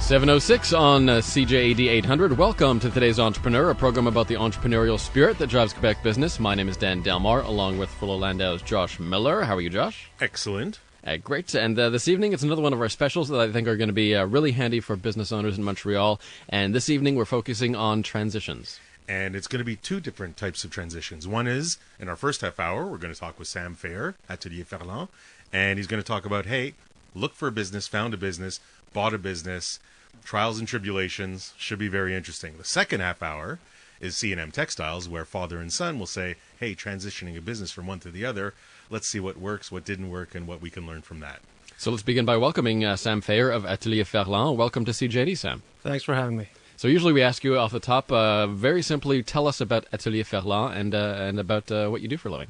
7:06 on CJAD 800. Welcome to today's Entrepreneur, a program about the entrepreneurial spirit that drives Quebec business. My name is Dan Delmar, along with Fuller Landau's Josh Miller. How are you, Josh? Excellent. Great. And this evening, it's another one of our specials that I think are going to be really handy for business owners in Montreal. And this evening, we're focusing on transitions. And it's going to be two different types of transitions. One is, in our first half hour, we're going to talk with Sam Fayer, Atelier Ferland. And he's going to talk about, hey, look for a business, found a business, bought a business, trials and tribulations. Should be very interesting. The second half hour is C&amp Textiles, where father and son will say, hey, transitioning a business from one to the other, let's see what works, what didn't work, and what we can learn from that. So let's begin by welcoming Sam Fayer of Atelier Ferland. Welcome to CJD, Sam. Thanks for having me. So usually we ask you off the top, very simply, tell us about Atelier Ferland and about what you do for a living.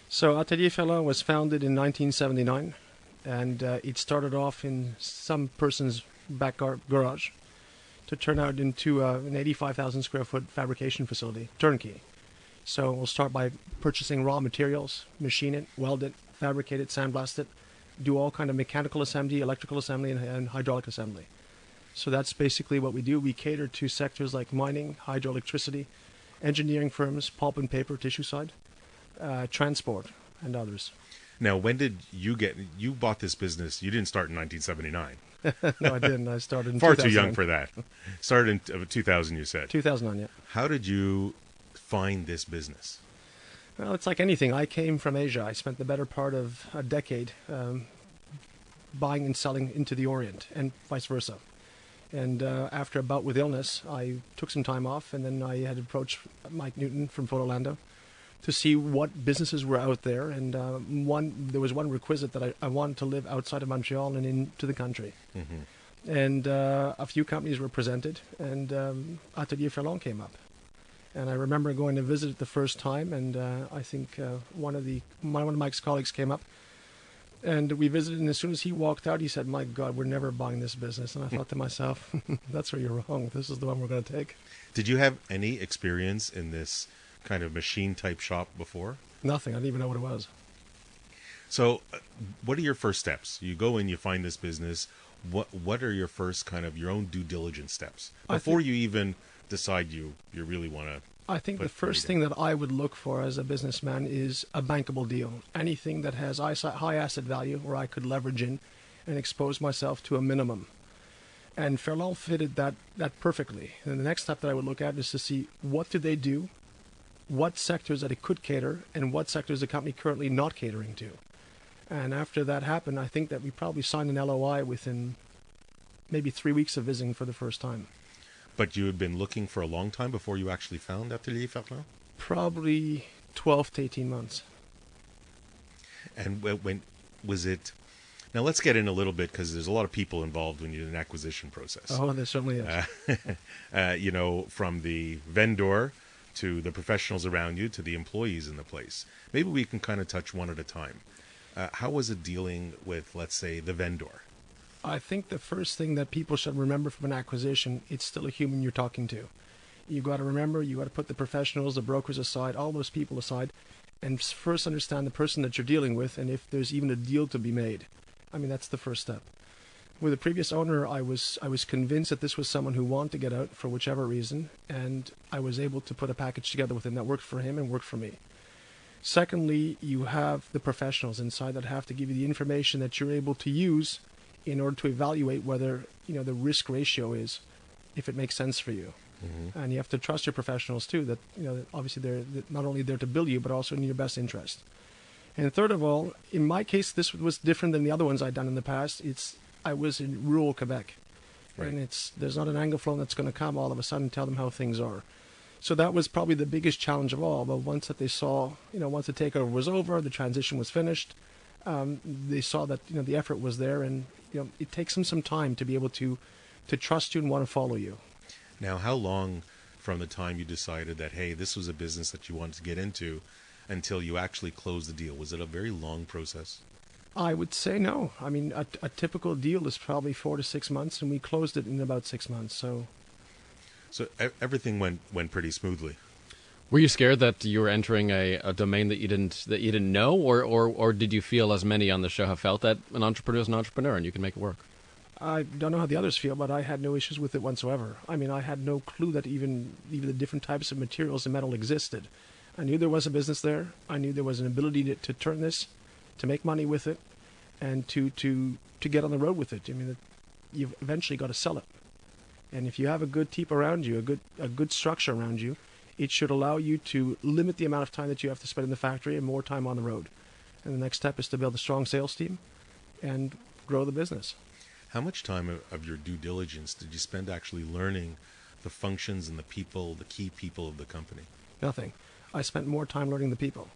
So Atelier Ferland was founded in 1979, and it started off in some person's back garage to turn out into an 85,000 square foot fabrication facility, turnkey. So we'll start by purchasing raw materials, machine it, weld it, fabricate it, sandblast it, do all kind of mechanical assembly, electrical assembly, and hydraulic assembly. So that's basically what we do. We cater to sectors like mining, hydroelectricity, engineering firms, pulp and paper, tissue side, transport, and others. Now, when did you bought this business? You didn't start in 1979. No, I didn't. I started in Far 2009. too young for that. Started in 2000, you said. 2009, yeah. How did you find this business? Well, it's like anything. I came from Asia. I spent the better part of a decade buying and selling into the Orient and vice versa. And after a bout with illness, I took some time off, and then I had approached Mike Newton from Ferland to see what businesses were out there. And there was one requisite that I wanted to live outside of Montreal and into the country. Mm-hmm. And a few companies were presented, and Atelier Ferland came up. And I remember going to visit it the first time, and I think one of Mike's colleagues came up, and we visited, and as soon as he walked out, he said, "My God, we're never buying this business." And I thought to myself, that's where you're wrong. This is the one we're going to take. Did you have any experience in this kind of machine-type shop before? Nothing. I didn't even know what it was. So what are your first steps? You go in, you find this business. What are your first kind of your own due diligence steps before you even decide you really want to? I think the first thing that I would look for as a businessman is a bankable deal. Anything that has high asset value where I could leverage in and expose myself to a minimum. And Ferland fitted that perfectly. And the next step that I would look at is to see what do they do, what sectors that it could cater, and what sectors the company currently not catering to. And after that happened, I think that we probably signed an LOI within maybe 3 weeks of visiting for the first time. But you had been looking for a long time before you actually found Atelier Ferland? Probably 12 to 18 months. And when was it? Now let's get in a little bit, because there's a lot of people involved when you're in an acquisition process. Oh, there certainly is. From the vendor to the professionals around you to the employees in the place. Maybe we can kind of touch one at a time. How was it dealing with, let's say, the vendor? I think the first thing that people should remember from an acquisition, it's still a human you're talking to. You got to remember, you got to put the professionals, the brokers aside, all those people aside, and first understand the person that you're dealing with, and if there's even a deal to be made. I mean, that's the first step. With the previous owner, I was convinced that this was someone who wanted to get out for whichever reason, and I was able to put a package together with him that worked for him and worked for me. Secondly, you have the professionals inside that have to give you the information that you're able to use in order to evaluate whether the risk ratio is, if it makes sense for you. Mm-hmm. And you have to trust your professionals too, that obviously they're not only there to bill you, but also in your best interest. And third of all, in my case, this was different than the other ones I'd done in the past. I was in rural Quebec, right. And there's not an Anglophone that's going to come all of a sudden and tell them how things are. So that was probably the biggest challenge of all. But once that they saw, once the takeover was over, the transition was finished, they saw that the effort was there, and it takes them some time to be able to trust you and want to follow you. Now, how long from the time you decided that, hey, this was a business that you wanted to get into until you actually closed the deal? Was it a very long process? I would say no. I mean, a typical deal is probably 4 to 6 months, and we closed it in about 6 months. So everything went pretty smoothly. Were you scared that you were entering a domain that you didn't know, or did you feel, as many on the show have felt, that an entrepreneur is an entrepreneur and you can make it work? I don't know how the others feel, but I had no issues with it whatsoever. I mean, I had no clue that even the different types of materials and metal existed. I knew there was a business there. I knew there was an ability to turn this, to make money with it, and to get on the road with it. I mean, you've eventually got to sell it. And if you have a good team around you, a good structure around you, it should allow you to limit the amount of time that you have to spend in the factory and more time on the road. And the next step is to build a strong sales team and grow the business. How much time of your due diligence did you spend actually learning the functions and the people, the key people of the company? Nothing. I spent more time learning the people.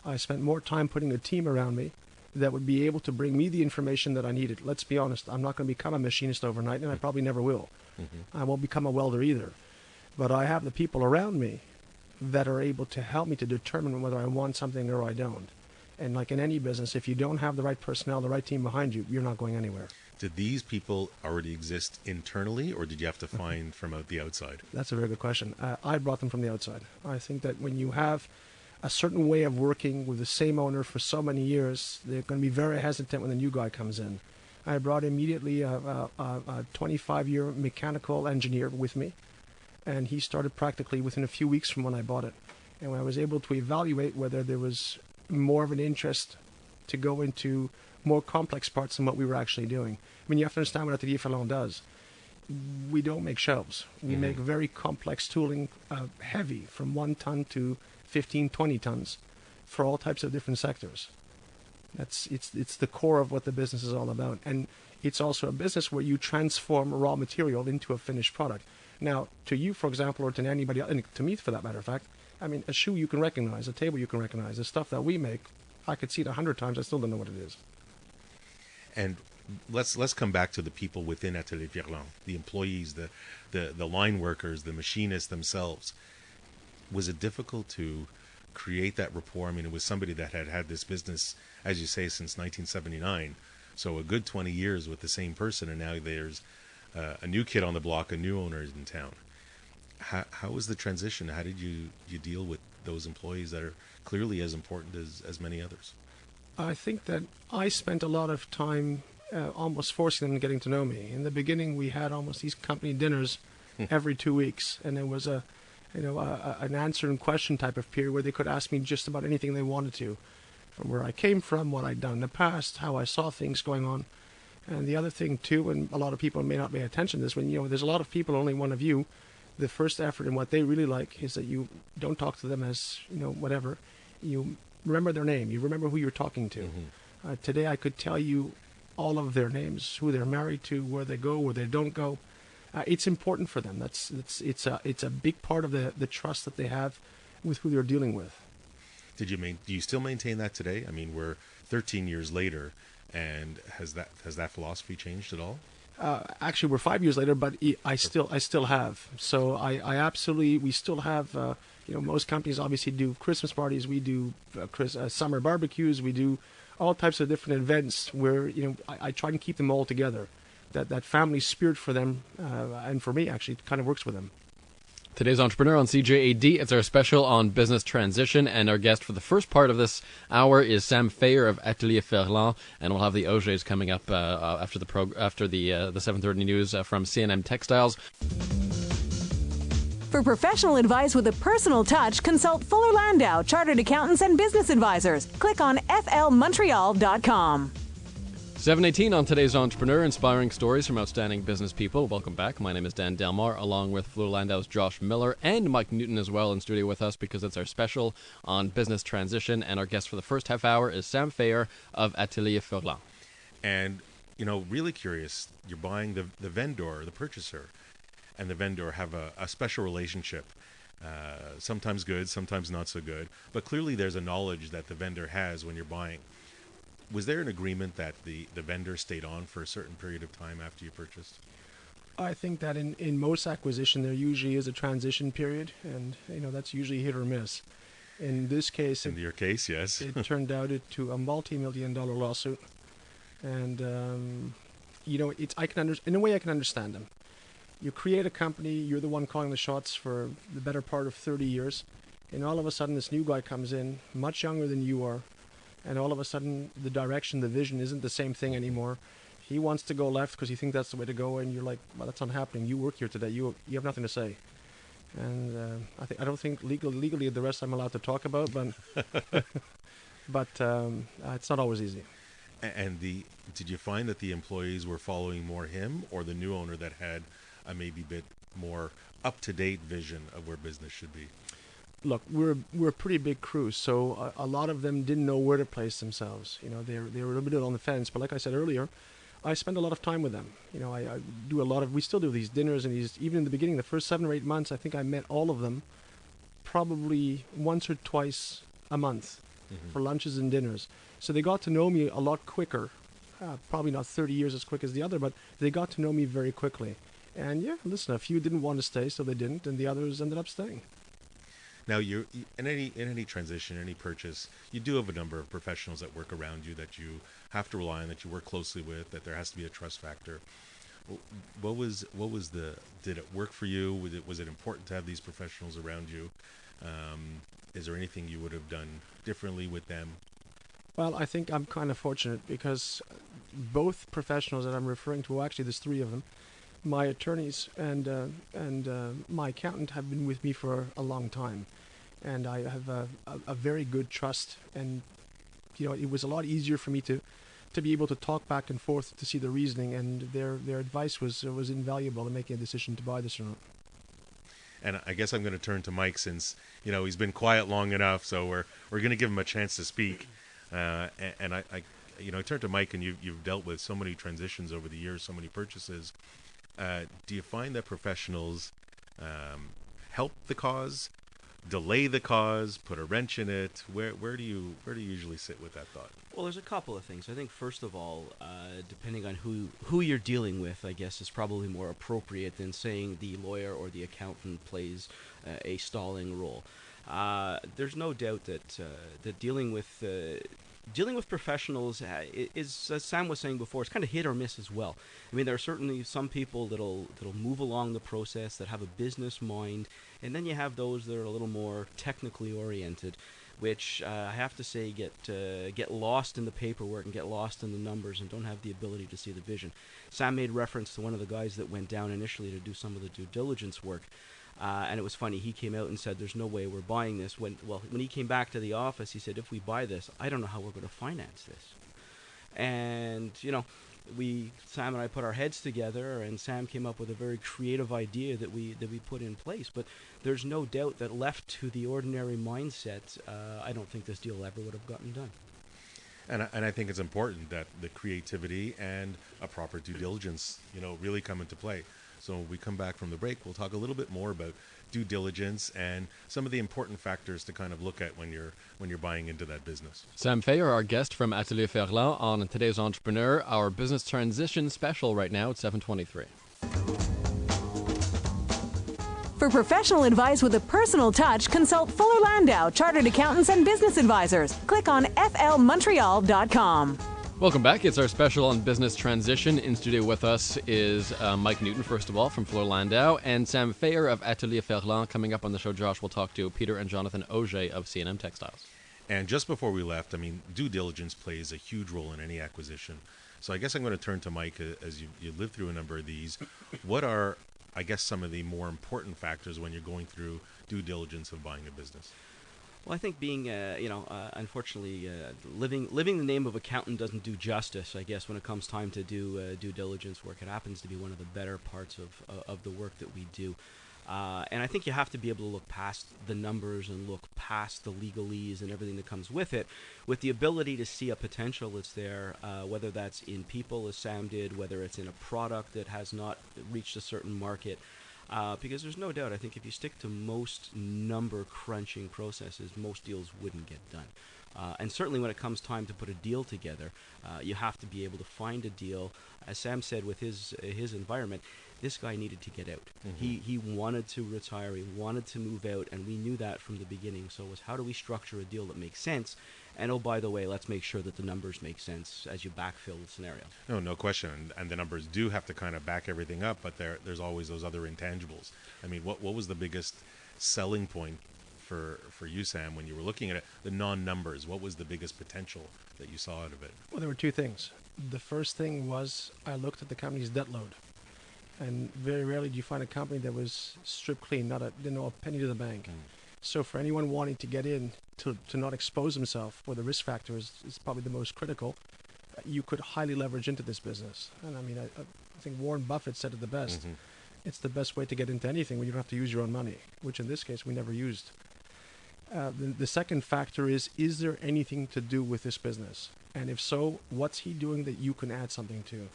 I spent more time putting a team around me that would be able to bring me the information that I needed. Let's be honest, I'm not going to become a machinist overnight, and I probably never will. I won't become a welder either. But I have the people around me that are able to help me to determine whether I want something or I don't. And like in any business, if you don't have the right personnel, the right team behind you, you're not going anywhere. Did these people already exist internally, or did you have to find from out the outside? That's a very good question. I brought them from the outside. I think that when you have a certain way of working with the same owner for so many years, they're going to be very hesitant when the new guy comes in. I brought immediately a 25-year mechanical engineer with me, and he started practically within a few weeks from when I bought it. And when I was able to evaluate whether there was more of an interest to go into more complex parts than what we were actually doing. I mean, you have to understand what Atelier Ferland does. We don't make shelves. We make very complex tooling, heavy, from 1 ton to 15, 20 tons, for all types of different sectors. It's the core of what the business is all about. And it's also a business where you transform raw material into a finished product. Now, to you, for example, or to anybody else, and to me, for that matter of fact, I mean, a shoe you can recognize, a table you can recognize. The stuff that we make, I could see it 100 times, I still don't know what it is. And let's come back to the people within Atelier Ferland, the employees, the line workers, the machinists themselves. Was it difficult to create that rapport? I mean, it was somebody that had had this business, as you say, since 1979, so a good 20 years with the same person, and now there's a new kid on the block, a new owner in town. How was the transition? How did you deal with those employees that are clearly as important as many others? I think that I spent a lot of time almost forcing them getting to know me. In the beginning, we had almost these company dinners every 2 weeks, and it was an answer and question type of period where they could ask me just about anything they wanted to, from where I came from, what I'd done in the past, how I saw things going on. And the other thing too, and a lot of people may not pay attention to this, when there's a lot of people, only one of you, the first effort and what they really like is that you don't talk to them as whatever. You remember their name. You remember who you're talking to. Today I could tell you all of their names, who they're married to, where they go, where they don't go. It's important for them. It's a big part of the trust that they have with who they're dealing with. Do you still maintain that today? I mean, we're 13 years later, and has that philosophy changed at all? Actually, we're 5 years later, but I still have. So I absolutely, we still have. Most companies obviously do Christmas parties. We do summer barbecues. We do all types of different events where I try and keep them all together. That family spirit for them, and for me actually, kind of works with them. Today's Entrepreneur on CJAD. It's our special on business transition, and our guest for the first part of this hour is Sam Fayer of Atelier Ferland, and we'll have the Augers coming up after the 7:30 news from C&amp Textiles. For professional advice with a personal touch, consult Fuller Landau, Chartered Accountants and Business Advisors. Click on flmontreal.com. 7:18 on today's Entrepreneur, inspiring stories from outstanding business people. Welcome back. My name is Dan Delmar, along with Fuller Landau's Josh Miller and Mike Newton as well in studio with us because it's our special on business transition. And our guest for the first half hour is Sam Fayer of Atelier Ferland. And, really curious, you're buying the vendor, the purchaser, and the vendor have a special relationship. Sometimes good, sometimes not so good. But clearly there's a knowledge that the vendor has when you're buying. Was there an agreement that the vendor stayed on for a certain period of time after you purchased? I think that in most acquisition there usually is a transition period, and that's usually hit or miss. In this case, in your case, yes, it turned out to a multi-million-dollar lawsuit, and in a way I can understand them. You create a company, you're the one calling the shots for the better part of 30 years, and all of a sudden this new guy comes in, much younger than you are, and all of a sudden the direction, the vision isn't the same thing anymore. He wants to go left because he thinks that's the way to go, and you're like, well, that's not happening. You work here today. You have nothing to say. And I don't think legally the rest I'm allowed to talk about, but it's not always easy. And did you find that the employees were following more him or the new owner that had a maybe bit more up-to-date vision of where business should be? Look, we're a pretty big crew, so a lot of them didn't know where to place themselves. You know, they were a little bit on the fence. But like I said earlier, I spend a lot of time with them. You know, I do a lot of. We still do these dinners and these. Even in the beginning, the first 7 or 8 months, I think I met all of them, probably once or twice a month, for lunches and dinners. So they got to know me a lot quicker. Probably not 30 years as quick as the other, but they got to know me very quickly. And yeah, listen, a few didn't want to stay, so they didn't, and the others ended up staying. Now, you in any transition, any purchase, you do have a number of professionals that work around you that you have to rely on, that you work closely with, that there has to be a trust factor. Did it work for you? Was it important to have these professionals around you? Is there anything you would have done differently with them? Well, I think I'm kind of fortunate because both professionals that I'm referring to, actually there's 3 of them, my attorneys and my accountant have been with me for a long time, and I have a very good trust. And you know, it was a lot easier for me to be able to talk back and forth to see the reasoning, and their advice was invaluable in making a decision to buy this or not. And I guess I'm going to turn to Mike, since he's been quiet long enough, so we're going to give him a chance to speak. And I turn to Mike, and you've dealt with so many transitions over the years, so many purchases. Do you find that professionals help the cause, delay the cause, put a wrench in it? Where do you usually sit with that thought? Well, there's a couple of things. I think first of all, depending on who you're dealing with, I guess is probably more appropriate than saying the lawyer or the accountant plays a stalling role. There's no doubt that dealing with professionals is, as Sam was saying before, it's kind of hit or miss as well. I mean, there are certainly some people that'll move along the process, that have a business mind, and then you have those that are a little more technically oriented, which I have to say get lost in the paperwork and get lost in the numbers and don't have the ability to see the vision. Sam made reference to one of the guys that went down initially to do some of the due diligence work. And it was funny, he came out and said, there's no way we're buying this. When he came back to the office, he said, if we buy this, I don't know how we're going to finance this. And, Sam and I put our heads together, and Sam came up with a very creative idea that we put in place. But there's no doubt that left to the ordinary mindset, I don't think this deal ever would have gotten done. And I think it's important that the creativity and a proper due diligence, really come into play. So when we come back from the break, we'll talk a little bit more about due diligence and some of the important factors to kind of look at when you're buying into that business. Sam Fayer, our guest from Atelier Ferland on today's Entrepreneur, our business transition special right now at 7:23. For professional advice with a personal touch, consult Fuller Landau, Chartered Accountants and Business Advisors. Click on flmontreal.com. Welcome back. It's our special on business transition. In studio with us is Mike Newton, first of all, from Fuller Landau, and Sam Fayer of Atelier Ferland. Coming up on the show, Josh will talk to Peter and Jonathon Auger of C&amp Textiles. And just before we left, due diligence plays a huge role in any acquisition. So I guess I'm going to turn to Mike, as you lived through a number of these. What are, I guess, some of the more important factors when you're going through due diligence of buying a business? Well, I think being, unfortunately, living the name of accountant doesn't do justice, I guess, when it comes time to do due diligence work. It happens to be one of the better parts of the work that we do. And I think you have to be able to look past the numbers and look past the legalese and everything that comes with it, with the ability to see a potential that's there, whether that's in people, as Sam did, whether it's in a product that has not reached a certain market. Because there's no doubt, I think if you stick to most number crunching processes, most deals wouldn't get done. And certainly when it comes time to put a deal together, you have to be able to find a deal. As Sam said, with his environment, this guy needed to get out. Mm-hmm. He wanted to retire, he wanted to move out, and we knew that from the beginning. So it was, how do we structure a deal that makes sense? And oh, by the way, let's make sure that the numbers make sense as you backfill the scenario. No question. And the numbers do have to kind of back everything up, but there's always those other intangibles. What was the biggest selling point for you, Sam, when you were looking at it, the non-numbers? What was the biggest potential that you saw out of it? Well, there were two things. The first thing was I looked at the company's debt load. And very rarely do you find a company that was stripped clean, didn't owe a penny to the bank. So for anyone wanting to get in to not expose himself, where the risk factor is probably the most critical, you could highly leverage into this business. And I mean, I think Warren Buffett said it the best. It's the best way to get into anything when you don't have to use your own money, which in this case we never used. The second factor is there anything to do with this business? And if so, what's he doing that you can add something to?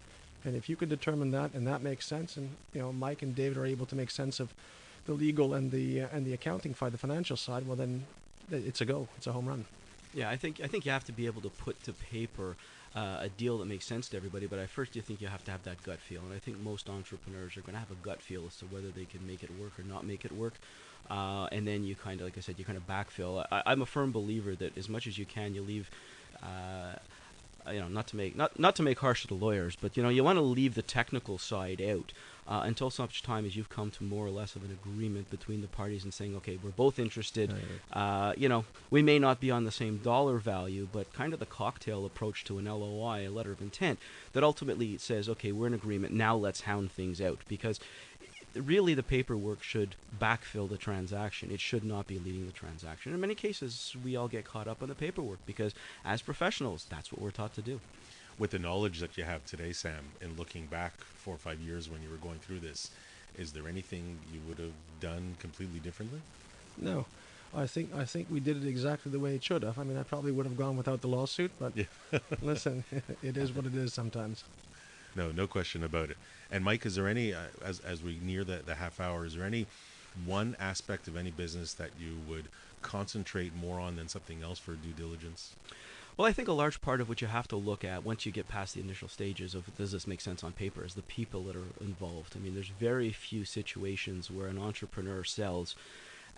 And if you can determine that, and that makes sense, and Mike and David are able to make sense of the legal and the accounting side, the financial side, well then it's a go. It's a home run. Yeah, I think you have to be able to put to paper a deal that makes sense to everybody, but I first do think you have to have that gut feel, and I think most entrepreneurs are going to have a gut feel as to whether they can make it work or not make it work, and then you kind of, like I said, you kind of backfill. I'm a firm believer that as much as you can, you leave. Not to make harsh to the lawyers, but you want to leave the technical side out until such time as you've come to more or less of an agreement between the parties and saying, okay, we're both interested. We may not be on the same dollar value, but kind of the cocktail approach to an LOI, a letter of intent, that ultimately says, okay, we're in agreement. Now let's hound things out, because really the paperwork should backfill the transaction. It should not be leading the transaction. In many cases, we all get caught up in the paperwork because as professionals, that's what we're taught to do. With the knowledge that you have today, Sam, and looking back 4 or 5 years when you were going through this, is there anything you would have done completely differently? No. I think we did it exactly the way it should have. I mean, I probably would have gone without the lawsuit, but listen, it is what it is sometimes. No question about it. And Mike, is there any, as we near the half hour, is there any one aspect of any business that you would concentrate more on than something else for due diligence? Well, I think a large part of what you have to look at once you get past the initial stages of does this make sense on paper is the people that are involved. I mean, there's very few situations where an entrepreneur sells,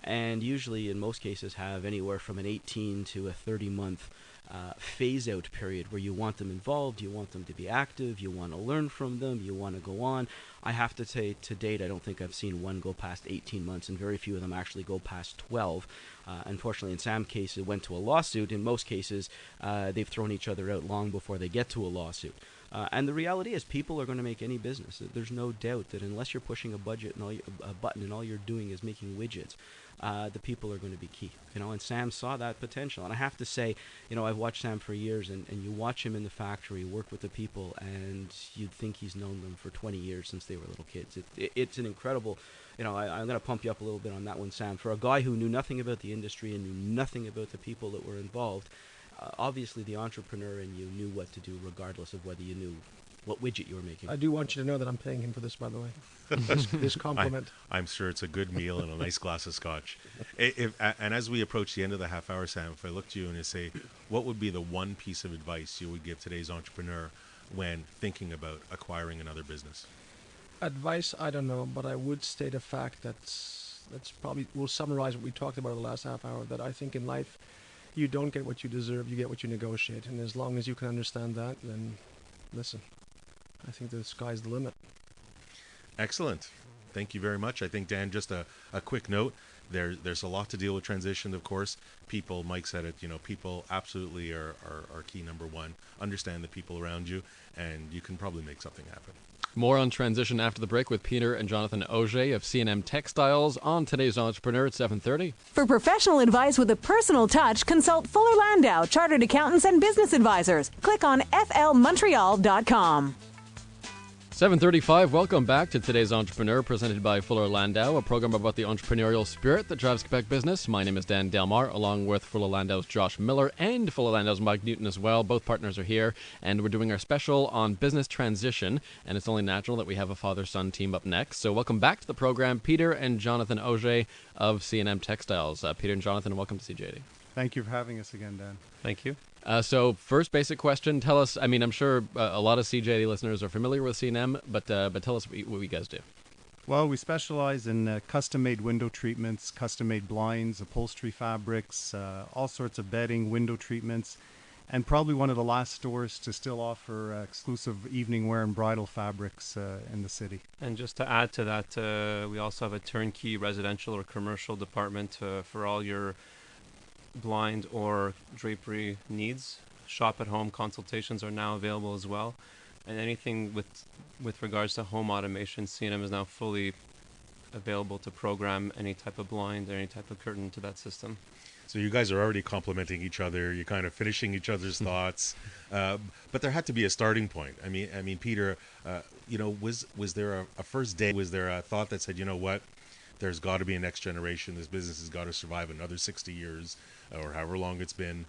and usually in most cases have anywhere from an 18 to a 30-month phase-out period where you want them involved, you want them to be active, you want to learn from them, you want to go on. I have to say, to date, I don't think I've seen one go past 18 months, and very few of them actually go past 12. Unfortunately, in Sam's case, it went to a lawsuit. In most cases, they've thrown each other out long before they get to a lawsuit. And the reality is people are going to make any business. There's no doubt that unless you're pushing a button and all you're doing is making widgets, the people are going to be key. And Sam saw that potential. And I have to say, I've watched Sam for years, and you watch him in the factory work with the people, and you'd think he's known them for 20 years since they were little kids. It's an incredible, I'm going to pump you up a little bit on that one, Sam. For a guy who knew nothing about the industry and knew nothing about the people that were involved, obviously the entrepreneur in you knew what to do regardless of whether you knew what widget you were making. I do want you to know that I'm paying him for this, by the way. This compliment. I'm sure it's a good meal and a nice glass of scotch. And as we approach the end of the half hour, Sam, if I look to you and I say, what would be the one piece of advice you would give today's entrepreneur when thinking about acquiring another business? Advice, I don't know, but I would state a fact that's probably will summarize what we talked about in the last half hour, that I think in life you don't get what you deserve, you get what you negotiate. And as long as you can understand that, then listen, I think the sky's the limit. Excellent. Thank you very much. I think, Dan, just a quick note. There's a lot to deal with transition, of course. People, Mike said it, people absolutely are key number one. Understand the people around you, and you can probably make something happen. More on transition after the break with Peter and Jonathon Auger of C&amp Textiles on today's Entrepreneur at 7:30. For professional advice with a personal touch, consult Fuller Landau, Chartered Accountants and Business Advisors. Click on flmontreal.com. 7:35. Welcome back to today's Entrepreneur, presented by Fuller Landau, a program about the entrepreneurial spirit that drives Quebec business. My name is Dan Delmar, along with Fuller Landau's Josh Miller and Fuller Landau's Mike Newton as well. Both partners are here, and we're doing our special on business transition, and it's only natural that we have a father-son team up next. So welcome back to the program, Peter and Jonathon Auger of C&amp Textiles. Peter and Jonathon, welcome to CJD. Thank you for having us again, Dan. Thank you. So first basic question, tell us, I'm sure a lot of CJD listeners are familiar with C&M, but tell us what you guys do. Well, we specialize in custom-made window treatments, custom-made blinds, upholstery fabrics, all sorts of bedding, window treatments. and probably one of the last stores to still offer exclusive evening wear and bridal fabrics in the city. And just to add to that, we also have a turnkey residential or commercial department for all your blind or drapery needs. Shop at home consultations are now available as well. And anything with regards to home automation, C&M is now fully available to program any type of blind or any type of curtain to that system. So you guys are already complimenting each other. You're kind of finishing each other's thoughts, but there had to be a starting point. I mean, Peter, was there a first day? Was there a thought that said, you know what, there's got to be a next generation. This business has got to survive another 60 years or however long it's been.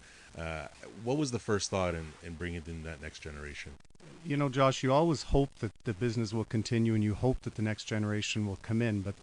What was the first thought in bringing in that next generation? You know, Josh, you always hope that the business will continue and you hope that the next generation will come in, but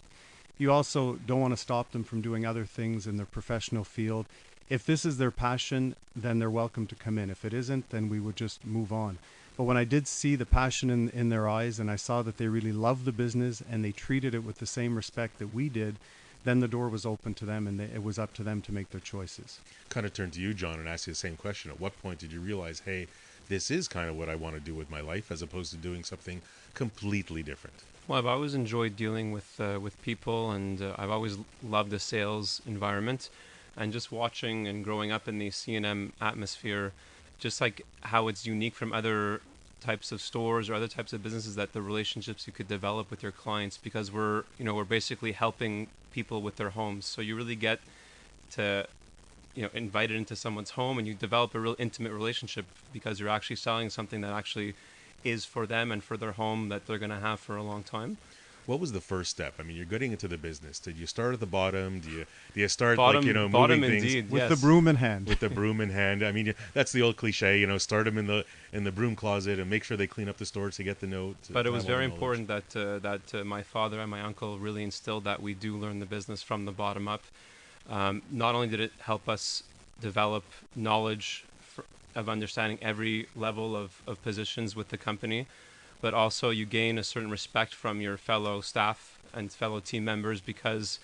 you also don't want to stop them from doing other things in their professional field. If this is their passion, then they're welcome to come in. If it isn't, then we would just move on. But when I did see the passion in their eyes and I saw that they really loved the business and they treated it with the same respect that we did, then the door was open to them and it was up to them to make their choices. Kind of turn to you, John, and ask you the same question. At what point did you realize, hey, this is kind of what I want to do with my life as opposed to doing something completely different? Well, I've always enjoyed dealing with people, and I've always loved the sales environment, and just watching and growing up in the C&M atmosphere, just like how it's unique from other types of stores or other types of businesses, that the relationships you could develop with your clients, because we're basically helping people with their homes. So you really get to invited into someone's home and you develop a real intimate relationship because you're actually selling something that actually is for them and for their home that they're going to have for a long time. What was the first step? I mean, you're getting into the business. Did you start at the bottom? Do you start bottom, moving things indeed, with yes. the broom in hand? With the broom in hand. I mean, that's the old cliche. Start them in the broom closet and make sure they clean up the store to get the note. But it was very important that my father and my uncle really instilled that we do learn the business from the bottom up. Not only did it help us develop knowledge of understanding every level of positions with the company, but also you gain a certain respect from your fellow staff and fellow team members, because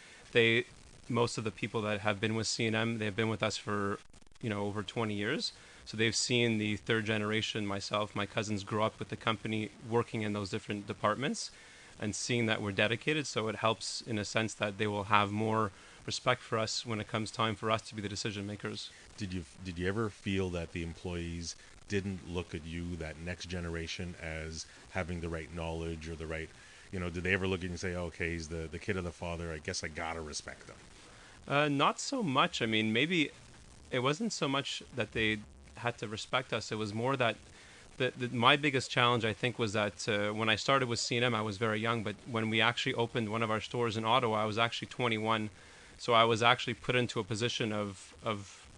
most of the people that have been with C&M, they've been with us for over 20 years. So they've seen the third generation, myself, my cousins, grow up with the company working in those different departments and seeing that we're dedicated. So it helps in a sense that they will have more respect for us when it comes time for us to be the decision makers. Did you ever feel that the employees didn't look at you, that next generation, as having the right knowledge or the right, did they ever look at you and say, oh, okay, he's the kid of the father, I guess I gotta respect them? Not so much. I mean, maybe it wasn't so much that they had to respect us. It was more that my biggest challenge, I think, was that when I started with C&M, I was very young, but when we actually opened one of our stores in Ottawa, I was actually 21. So I was actually put into a position of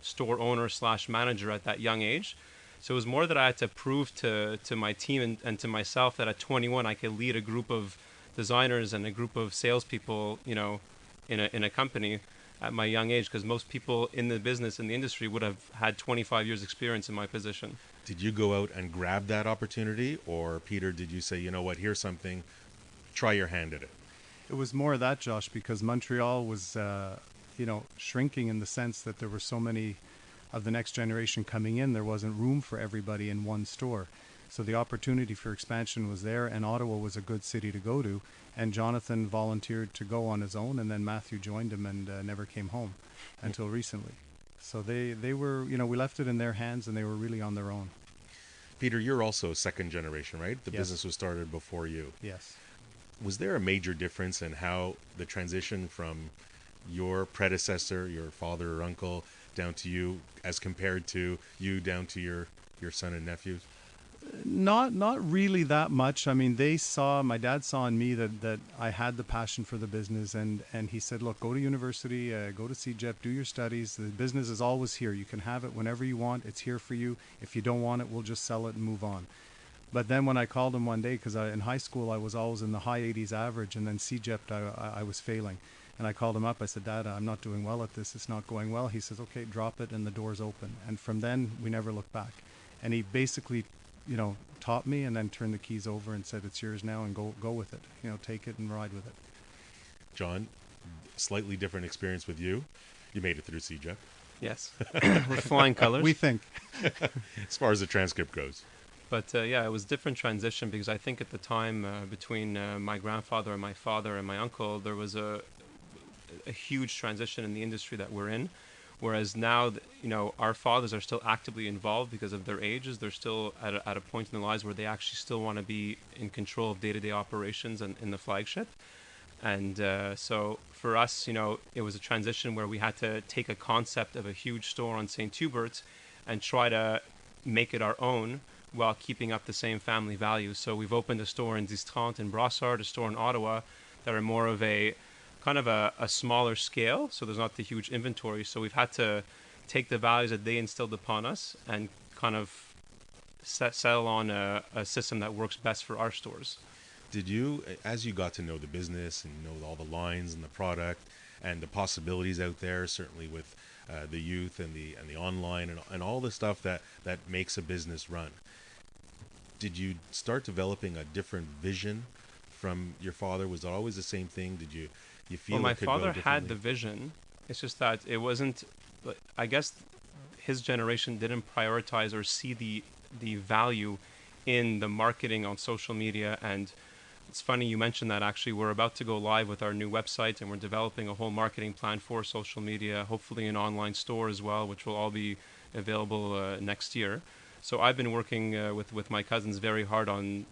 store owner / manager at that young age. So it was more that I had to prove to my team and to myself that at 21 I could lead a group of designers and a group of salespeople, in a company at my young age, because most people in the business, in the industry, would have had 25 years experience in my position. Did you go out and grab that opportunity, or Peter, did you say, you know what, here's something, try your hand at it? It was more of that, Josh, because Montreal was, shrinking in the sense that there were so many of the next generation coming in. There wasn't room for everybody in one store. So the opportunity for expansion was there, and Ottawa was a good city to go to. And Jonathon volunteered to go on his own, and then Matthew joined him and never came home until recently. So they were, we left it in their hands, and they were really on their own. Peter, you're also second generation, right? The Yes. business was started before you. Yes. Was there a major difference in how the transition from your predecessor, your father or uncle, down to you, as compared to you down to your son and nephews? Not really that much. I mean, my dad saw in me that I had the passion for the business, and he said, look, go to university, go to CEGEP, do your studies. The business is always here. You can have it whenever you want. It's here for you. If you don't want it, we'll just sell it and move on. But then when I called him one day, because in high school I was always in the high 80s average, and then CEGEP I was failing. And I called him up. I said, Dad, I'm not doing well at this. It's not going well. He says, okay, drop it, and the door's open. And from then, we never looked back. And he basically, taught me and then turned the keys over and said, it's yours now, and go with it. Take it and ride with it. John, slightly different experience with you. You made it through CEGEP. Yes, with flying colors. We think. as far as the transcript goes. But yeah, it was different transition because I think at the time between my grandfather and my father and my uncle, there was a huge transition in the industry that we're in. Whereas now, our fathers are still actively involved because of their ages. They're still at a point in their lives where they actually still want to be in control of day-to-day operations and in the flagship. And so for us, it was a transition where we had to take a concept of a huge store on St. Hubert's and try to make it our own while keeping up the same family values. So we've opened a store in Distrant in Brossard, a store in Ottawa that are more of a kind of a smaller scale, so there's not the huge inventory. So we've had to take the values that they instilled upon us and kind of settle on a system that works best for our stores. Did you, as you got to know the business and know all the lines and the product and the possibilities out there, certainly with the youth and the online and all the stuff that makes a business run, did you start developing a different vision from your father? Was it always the same thing? Did you feel well, my it could go father had differently? the vision. It's just that it wasn't. I guess his generation didn't prioritize or see the value in the marketing on social media. And it's funny you mentioned that. Actually, we're about to go live with our new website, and we're developing a whole marketing plan for social media. Hopefully, an online store as well, which will all be available next year. So I've been working with my cousins very hard on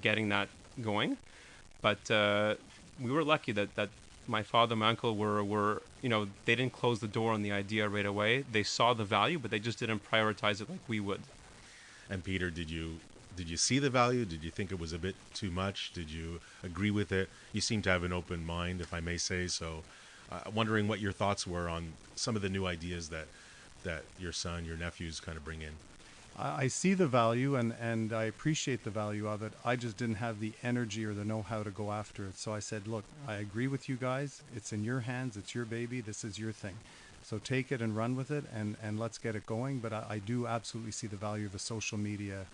getting that going. But we were lucky that my father and my uncle were they didn't close the door on the idea right away. They saw the value, but they just didn't prioritize it like we would. And Peter, did you see the value? Did you think it was a bit too much? Did you agree with it? You seem to have an open mind, if I may say so. Wondering what your thoughts were on some of the new ideas that your son, your nephews kind of bring in. I see the value and I appreciate the value of it. I just didn't have the energy or the know-how to go after it. So I said, look, I agree with you guys. It's in your hands. It's your baby. This is your thing. So take it and run with it and let's get it going. But I do absolutely see the value of the social media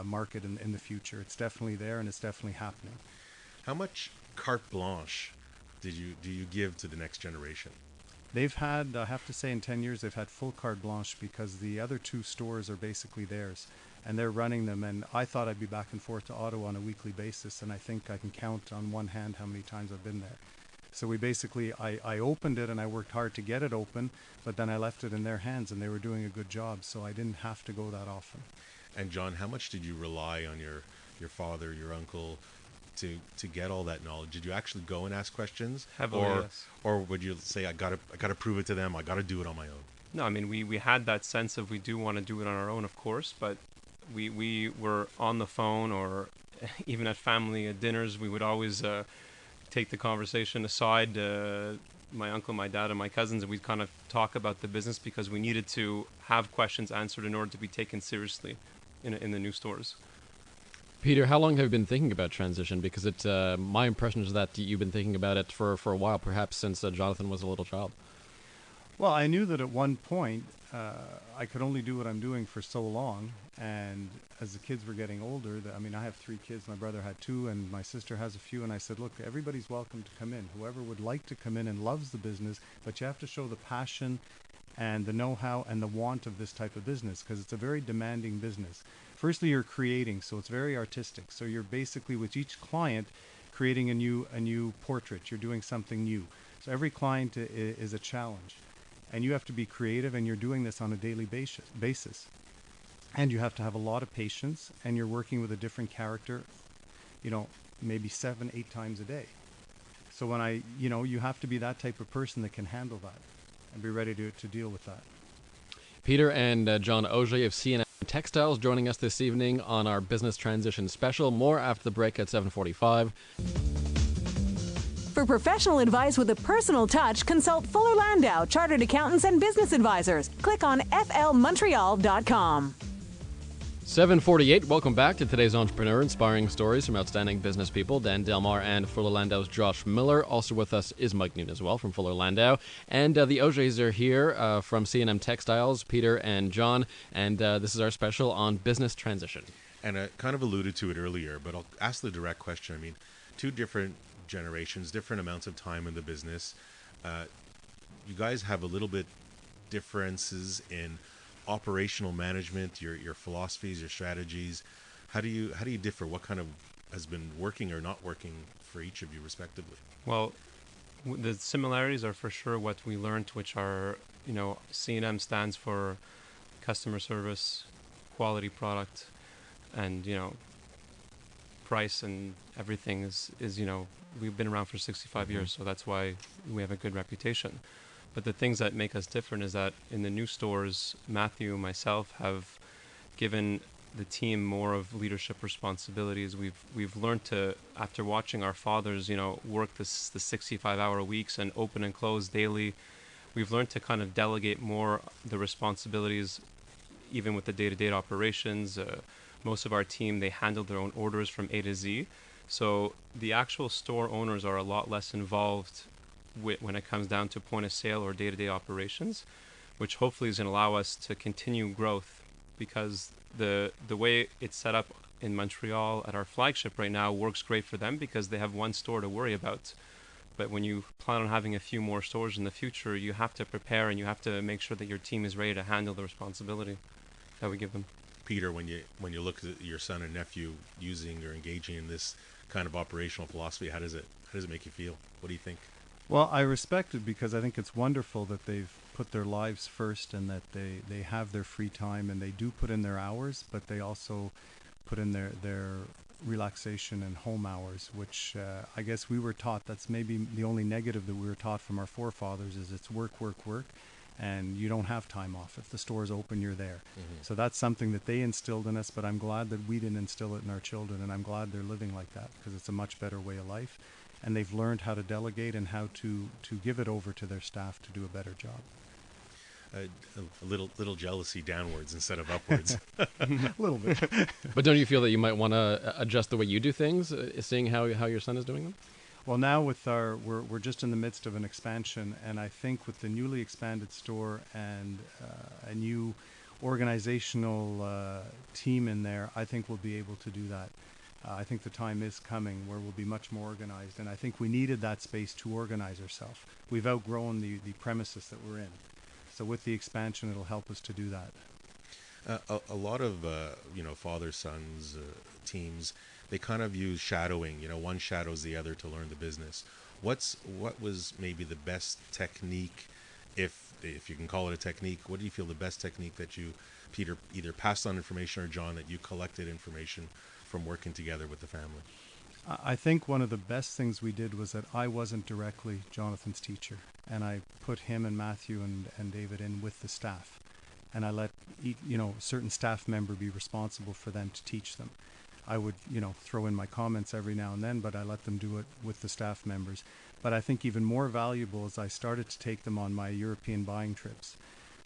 market in the future. It's definitely there and it's definitely happening. How much carte blanche do you give to the next generation? They've had, I have to say, in 10 years, they've had full carte blanche because the other two stores are basically theirs and they're running them. And I thought I'd be back and forth to Ottawa on a weekly basis. And I think I can count on one hand how many times I've been there. So we basically, I opened it and I worked hard to get it open, but then I left it in their hands and they were doing a good job. So I didn't have to go that often. And John, how much did you rely on your father, your uncle, to get all that knowledge? Did you actually go and ask questions? Heavily, yes. Or would you say, I gotta prove it to them, I gotta do it on my own? No, I mean, we had that sense of we do want to do it on our own, of course, but we were on the phone or even at family dinners, we would always take the conversation aside, my uncle, my dad, and my cousins, and we'd kind of talk about the business because we needed to have questions answered in order to be taken seriously in the new stores. Peter, how long have you been thinking about transition? Because my impression is that you've been thinking about it for a while, perhaps since Jonathon was a little child. Well, I knew that at one point I could only do what I'm doing for so long. And as the kids were getting older, I have 3 kids. My brother had 2 and my sister has a few. And I said, look, everybody's welcome to come in. Whoever would like to come in and loves the business, but you have to show the passion and the know-how and the want of this type of business because it's a very demanding business. Firstly, you're creating, so it's very artistic. So you're basically with each client creating a new portrait. You're doing something new. So every client is a challenge, and you have to be creative. And you're doing this on a daily basis, and you have to have a lot of patience. And you're working with a different character, maybe 7-8 times a day. So when you have to be that type of person that can handle that and be ready to deal with that. Peter and Jonathon Auger of C&amp Textiles joining us this evening on our business transition special. More after the break at 7:45. For professional advice with a personal touch, consult Fuller Landau, Chartered Accountants and Business Advisors. Click on flmontreal.com. 7:48. Welcome back to today's Entrepreneur, inspiring stories from outstanding business people. Dan Delmar and Fuller Landau's Josh Miller. Also with us is Mike Newton as well from Fuller Landau. And the Augers are here from C&amp Textiles, Peter and John. And this is our special on business transition. And I kind of alluded to it earlier, but I'll ask the direct question. 2 different generations, different amounts of time in the business. You guys have a little bit differences in operational management, your philosophies, your strategies? How do you differ? What kind of has been working or not working for each of you respectively? Well, the similarities are for sure what we learned, which are, C&M stands for customer service, quality product, and, price and everything is we've been around for 65 years, so that's why we have a good reputation. But the things that make us different is that in the new stores, Matthew and myself have given the team more of leadership responsibilities. We've learned to, after watching our fathers, work the 65-hour weeks and open and close daily, we've learned to kind of delegate more the responsibilities, even with the day-to-day operations. Most of our team, they handle their own orders from A to Z. So the actual store owners are a lot less involved when it comes down to point of sale or day-to-day operations, which hopefully is going to allow us to continue growth, because the way it's set up in Montreal at our flagship right now works great for them because they have one store to worry about. But when you plan on having a few more stores in the future, you have to prepare and you have to make sure that your team is ready to handle the responsibility that we give them. Peter, when you look at your son and nephew using or engaging in this kind of operational philosophy, how does it make you feel? What do you think? Well, I respect it because I think it's wonderful that they've put their lives first and that they have their free time, and they do put in their hours, but they also put in their relaxation and home hours, which I guess we were taught, that's maybe the only negative that we were taught from our forefathers, is it's work, work, work, and you don't have time off. If the store is open, you're there. Mm-hmm. So that's something that they instilled in us, but I'm glad that we didn't instill it in our children, and I'm glad they're living like that because it's a much better way of life. And they've learned how to delegate and how to give it over to their staff to do a better job. A little jealousy downwards instead of upwards. A little bit. But don't you feel that you might want to adjust the way you do things, seeing how your son is doing them? Well, now with we're just in the midst of an expansion, and I think with the newly expanded store and a new organizational team in there, I think we'll be able to do that. I think the time is coming where we'll be much more organized, and I think we needed that space to organize ourselves. We've outgrown the premises that we're in. So with the expansion, it'll help us to do that. A lot of father-sons teams, they kind of use shadowing. One shadows the other to learn the business. What was maybe the best technique, if you can call it a technique? What do you feel the best technique that you, Peter, either passed on information, or John, that you collected information from working together with the family? I think one of the best things we did was that I wasn't directly Jonathan's teacher, and I put him and Matthew and David in with the staff, and I let certain staff member be responsible for them to teach them. I would throw in my comments every now and then, but I let them do it with the staff members. But I think even more valuable is I started to take them on my European buying trips.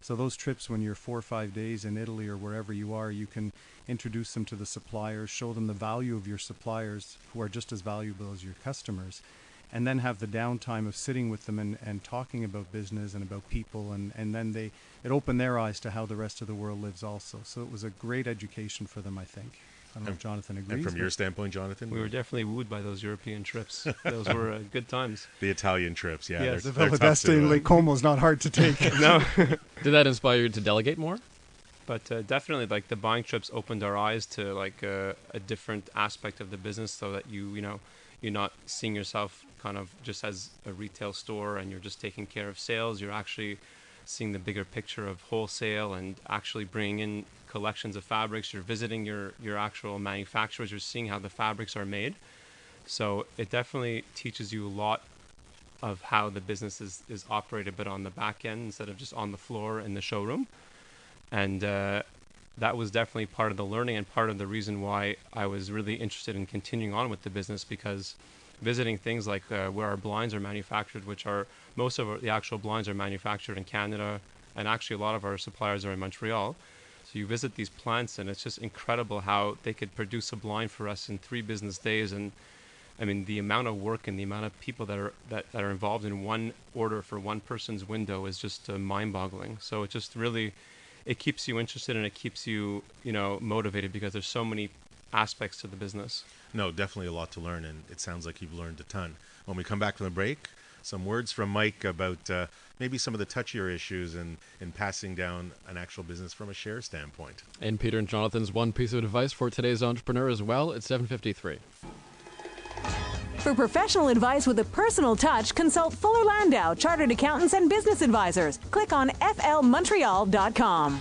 So those trips, when you're 4 or 5 days in Italy or wherever you are, you can introduce them to the suppliers, show them the value of your suppliers, who are just as valuable as your customers, and then have the downtime of sitting with them and talking about business and about people, and then it opened their eyes to how the rest of the world lives also. So it was a great education for them, I think. I don't know if Jonathan agrees. And from your standpoint, Jonathan? We were definitely wooed by those European trips. Those were good times. The Italian trips, yeah. Yes, the Valladeste and Lake Como is not hard to take. No. Did that inspire you to delegate more? But definitely, like, the buying trips opened our eyes to like a different aspect of the business, so that you're not seeing yourself kind of just as a retail store and you're just taking care of sales. You're actually seeing the bigger picture of wholesale and actually bringing in collections of fabrics. You're visiting your actual manufacturers. You're seeing how the fabrics are made. So it definitely teaches you a lot of how the business is operated, but on the back end instead of just on the floor in the showroom. And that was definitely part of the learning and part of the reason why I was really interested in continuing on with the business, because visiting things like where our blinds are manufactured, which are most of the actual blinds are manufactured in Canada, and actually a lot of our suppliers are in Montreal. So you visit these plants and it's just incredible how they could produce a blind for us in 3 business days. And I mean, the amount of work and the amount of people that are involved in one order for one person's window is just mind-boggling. So it just really, it keeps you interested and it keeps you, motivated, because there's so many aspects to the business. No, definitely a lot to learn, and it sounds like you've learned a ton. When we come back from the break, some words from Mike about maybe some of the touchier issues in passing down an actual business from a share standpoint. And Peter and Jonathan's one piece of advice for today's entrepreneur as well. It's 7:53. For professional advice with a personal touch, consult Fuller Landau, Chartered Accountants and Business Advisors. Click on flmontreal.com.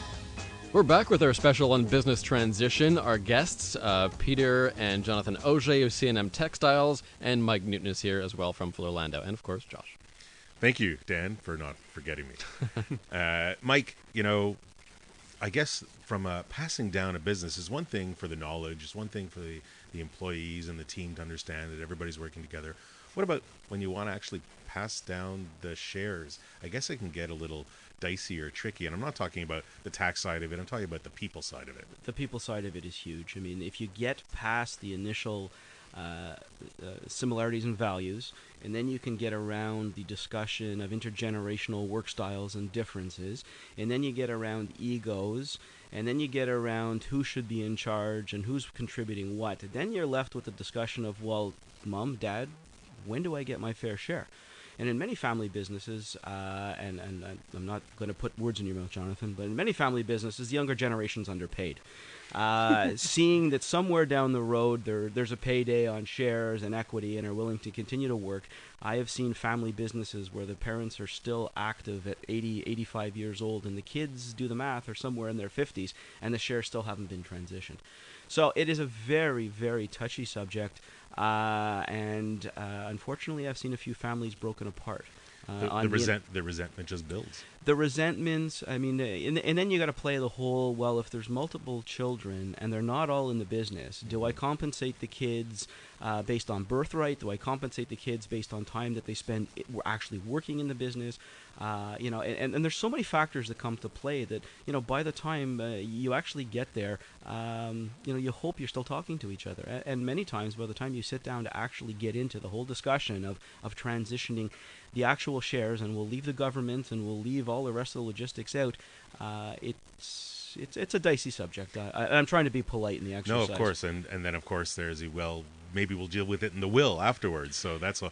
We're back with our special on business transition. Our guests, Peter and Jonathon Auger of C&amp Textiles, and Mike Newton is here as well from Fuller Landau, and of course, Josh. Thank you, Dan, for not forgetting me. Mike, I guess from passing down a business is one thing for the knowledge, is one thing for the employees and the team to understand that everybody's working together. What about when you want to actually pass down the shares? I guess it can get a little dicey or tricky, and I'm not talking about the tax side of it, I'm talking about the people side of it. The people side of it is huge. I mean, if you get past the initial similarities and values, and then you can get around the discussion of intergenerational work styles and differences, and then you get around egos, and then you get around who should be in charge and who's contributing what, then you're left with the discussion of, well, Mom, Dad, when do I get my fair share? And in many family businesses, and I'm not going to put words in your mouth, Jonathan, but in many family businesses, the younger generation's underpaid. Seeing that somewhere down the road there's a payday on shares and equity and are willing to continue to work, I have seen family businesses where the parents are still active at 80, 85 years old, and the kids, do the math, are somewhere in their 50s, and the shares still haven't been transitioned. So it is a very, very touchy subject. And unfortunately, I've seen a few families broken apart. The resentment just builds. The resentments, I mean, and then you got to play the whole, well, if there's multiple children and they're not all in the business, do I compensate the kids based on birthright? Do I compensate the kids based on time that they spend actually working in the business? And there's so many factors that come to play that, by the time you actually get there, you hope you're still talking to each other. And many times, by the time you sit down to actually get into the whole discussion of transitioning the actual shares, and we'll leave the government and we'll leave all the rest of the logistics out, it's a dicey subject. I'm trying to be polite in the exercise. No, of course, and then of course there's maybe we'll deal with it in the will afterwards. So that's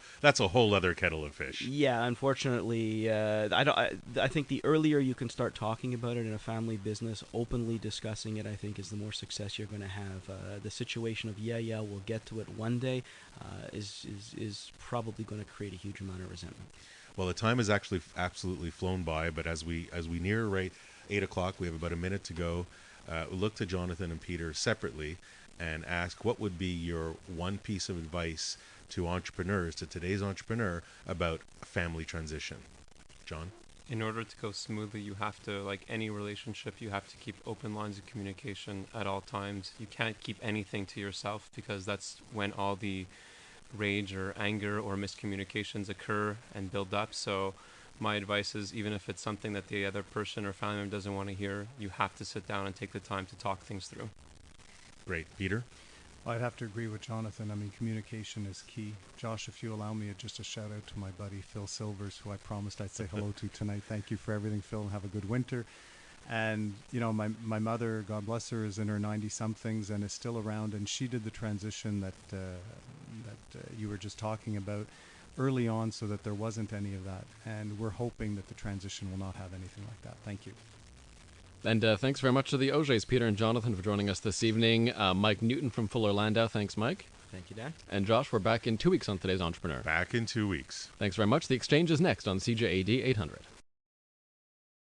a whole other kettle of fish. Yeah, unfortunately, I think the earlier you can start talking about it in a family business, openly discussing it, I think is the more success you're going to have. The situation of we'll get to it one day is probably going to create a huge amount of resentment. Well, the time has actually absolutely flown by, but as we near 8 o'clock, we have about a minute to go. We'll look to Jonathan and Peter separately and ask, what would be your one piece of advice to entrepreneurs, to today's entrepreneur, about a family transition? John? In order to go smoothly, you have to, like any relationship, you have to keep open lines of communication at all times. You can't keep anything to yourself, because that's when all the rage or anger or miscommunications occur and build up. So my advice is, even if it's something that the other person or family member doesn't want to hear, you have to sit down and take the time to talk things through. Great. Peter? I'd have to agree with Jonathan. I mean, communication is key. Josh, if you allow me, just a shout out to my buddy Phil Silvers, who I promised I'd say hello to tonight. Thank you for everything, Phil, and have a good winter. And, my mother, God bless her, is in her 90-somethings and is still around, and she did the transition that you were just talking about early on, so that there wasn't any of that. And we're hoping that the transition will not have anything like that. Thank you. And thanks very much to the Augers, Peter and Jonathan, for joining us this evening. Mike Newton from Fuller Landau. Thanks, Mike. Thank you, Dan. And Josh, we're back in 2 weeks on Today's Entrepreneur. Back in 2 weeks. Thanks very much. The Exchange is next on CJAD 800.